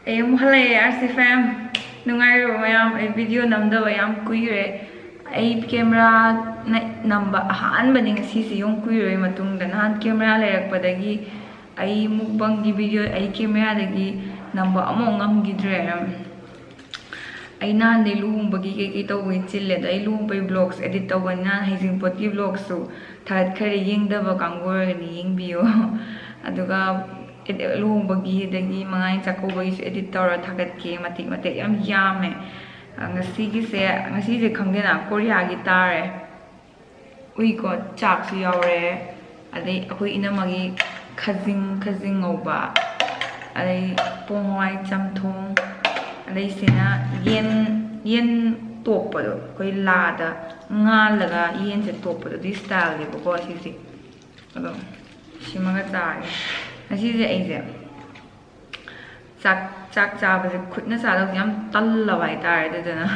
Em halay RC fam nungai ro mayam ai video namda bayam kuire ai camera namba han baning si si yong kuire matung dan han camera lerak padagi ai mukbang gi video ai camera dagi namba among ngam gidre ai nan de luhung bagi ke to wi chille dai luhung pai vlogs edit tawan nan heijingpot gi vlogs su that khare yingda ba kangor ni yingbiyo aduga luhung bagi dagi mangai chakobagi su edit tawra thagat ke matik matik yam yame ngasi gi se ngasi je khangdena korea gi tare ui ko chak su yawre adai akoi inamagi khajing ngoba adai ponghwai chamthong adai sina yen toppa do koi la da ngal laga yen se toppa do this style de ko si ado simaga tare Así es, chak chaba khutna sa yam talla bai tar de na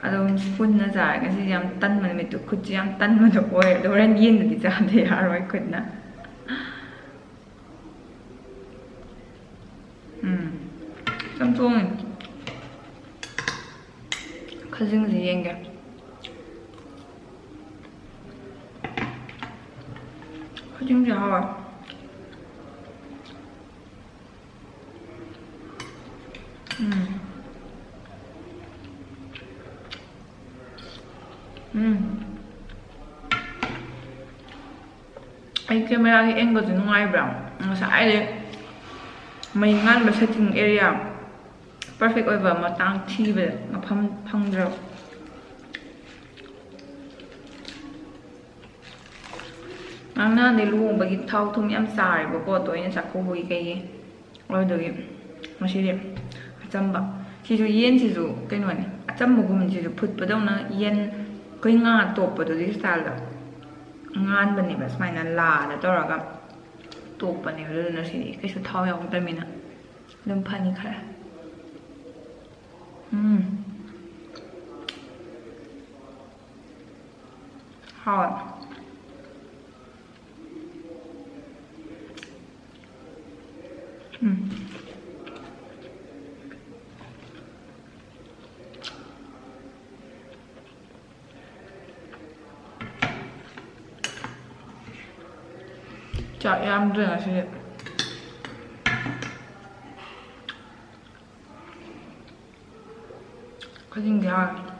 adom spoon na sa ngasi yam tan man me tu khut yam tan man do oi do ran yin di cha de haroi khutna samsung khajing ji yenge khajing ji hawa Ay camera cái angle thì ngai bra sai de mai ngan setting area perfect over ma tang thi be ma phang dro ang na de lu ba gi thau thum yam sai ba ko to yin sa ko hui kai oi do gi ma shi de chamba chi ju yen chi ju cái no ne cham mu gum chi ju phut pa dong na yen koi nga top pa do di style da ngan ban ni ba smai na la da to ra ga top pa ni ru na si kai su thau yong ta mi na lum pha ni khara hot chả em rồi là sẽ có gì vậy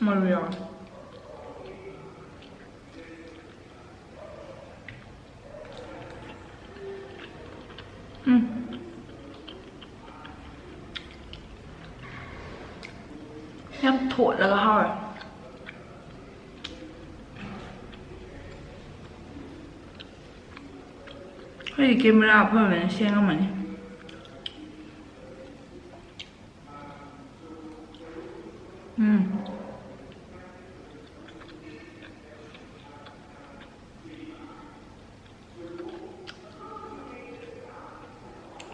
Maria em thổi là hỏi cái camera phải là xem không mày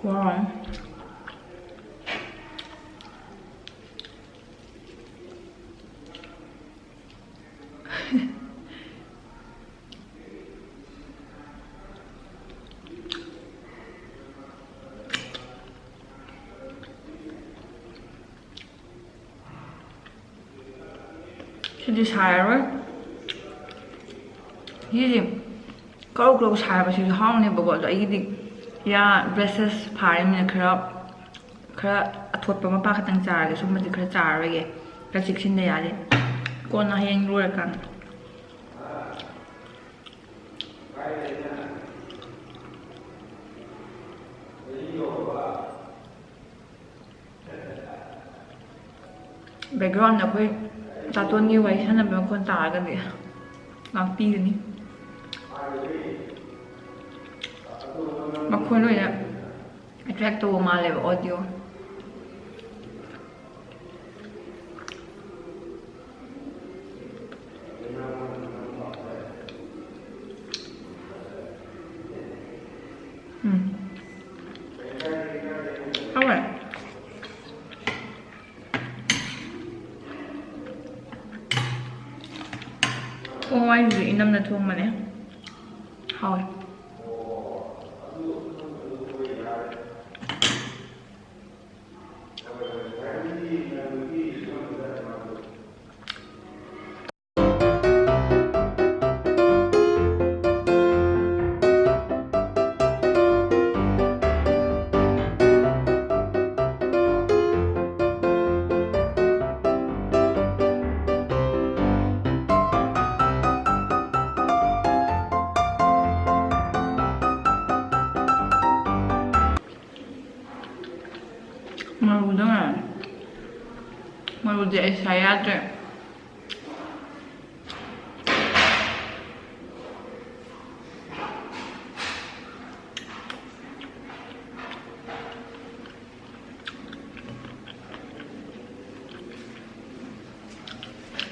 wow Thì xài rồi cái gì có lúc xài và thìห้อง nàyบอกว่าอีกya dresses phare min khara athot pa ma pa khatang char ge sum ma khara char re ge ka chiksin de ya de ko na heng ro kan background na koi ta ton ni wai sana ba kon ta ga de ꯉꯥꯛꯄꯤꯒꯅꯤ ꯃꯈꯣꯟ ꯑꯣꯏꯅ attract ꯇꯧꯕ ꯃꯥꯜꯂꯦꯕ audio 하와이 hawaiiꯁꯨ ꯏꯅꯝꯅ ꯊꯣꯡꯕꯅꯦ ꯍꯥꯎꯋꯦ 머루도 애사야 돼.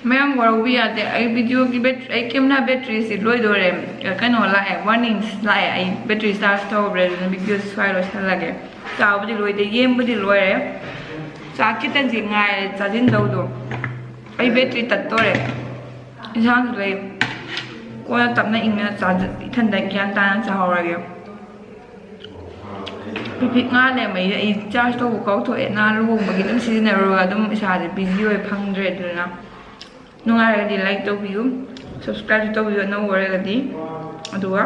ꯃꯌꯥꯝ ꯋꯥꯔꯧꯕ ꯌꯥꯗꯦ ꯑꯩ ꯚꯤꯗꯤꯑꯣꯒꯤ battery ꯑꯩ ꯀꯦꯃꯦꯔꯥ ꯕꯦꯇ꯭ꯔꯤꯁꯤ ꯂꯣꯏꯗꯣꯔꯦ ꯀꯩꯅꯣ ꯂꯥꯛꯑꯦ ꯋꯥꯔꯅꯤꯡꯁ ꯂꯥꯛꯑꯦ ꯑꯩ ꯕꯦꯇ꯭ꯔꯤ ꯆꯥꯔꯖ ꯇꯧꯔꯦ ꯑꯗꯨꯅ ꯚꯤꯗꯤꯑꯣ ꯁ꯭ꯋꯥꯏ ꯂꯣꯏꯁꯤꯜꯂꯒꯦ ꯆꯥꯕꯨꯗꯤ ꯂꯣꯏꯗꯦ ꯌꯦꯡꯕꯨꯗꯤ ꯂꯣꯏꯔꯦ ꯆꯥꯛ ꯈꯤꯇꯪꯗꯤ ꯉꯥꯏꯔꯦ ꯆꯥꯁꯤꯟꯗꯧꯗꯣ ꯑꯩ ꯕꯦꯇ꯭ꯔꯤ ꯇꯠꯇꯣꯔꯦ ꯏꯟꯁꯥꯡꯁꯨ ꯂꯩ ꯀꯣꯟꯅ ꯇꯞꯅ ꯏꯪꯅ ꯏꯊꯟꯗ ꯒ꯭ꯌꯥꯟ ꯇꯥꯅ ꯆꯥꯍꯧꯔꯒꯦ ꯄꯤꯄꯤꯛ ꯉꯥꯜꯂꯦ ꯃꯩ ꯑꯩ ꯆꯥꯔꯖ ꯇꯧꯕ ꯀꯥꯎꯊꯣꯛꯑꯦ ꯅꯍꯥꯟ ꯂꯨꯍꯣꯡꯕꯒꯤ ꯑꯗꯨꯝ ꯁꯤꯖꯤꯟꯅꯔꯨꯔꯒ ꯑꯗꯨꯝ ꯏꯁꯥꯁꯦ ꯕꯤꯖꯤ ꯑꯣꯏ ꯐꯪꯗ꯭ꯔꯦ ꯑꯗꯨꯅ ꯅꯨꯡꯉꯥꯏꯔꯒꯗꯤ ꯂꯥꯏꯛ ꯇꯧꯕꯤꯌꯨ ꯁꯕꯁꯀ꯭ꯔꯥꯏꯕ ꯇꯧꯕꯤꯌꯨ ꯑꯅꯧꯕ ꯑꯣꯏꯔꯒꯗꯤ ꯑꯗꯨꯒ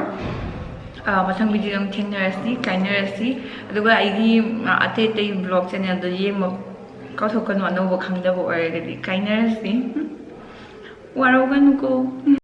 ꯃꯊꯪ ꯚꯤꯗꯤꯑꯣ ꯑꯃ ꯊꯦꯡꯅꯔꯁꯤ ꯀꯥꯏꯅꯔꯁꯤ ꯑꯗꯨꯒ ꯑꯩꯒꯤ ꯑꯇꯩ ꯑꯇꯩ ꯕ꯭ꯂꯣꯛ ꯆꯦꯅꯦꯜꯗꯣ ꯌꯦꯡꯕ ꯀꯥꯎꯊꯣꯛꯀꯅꯨ ꯑꯅꯧꯕ ꯈꯪꯗꯕ ꯑꯣꯏꯔꯒꯗꯤ ꯀꯥꯏꯅꯔꯁꯤ ꯋꯥꯔꯧꯒꯅꯨꯀꯣ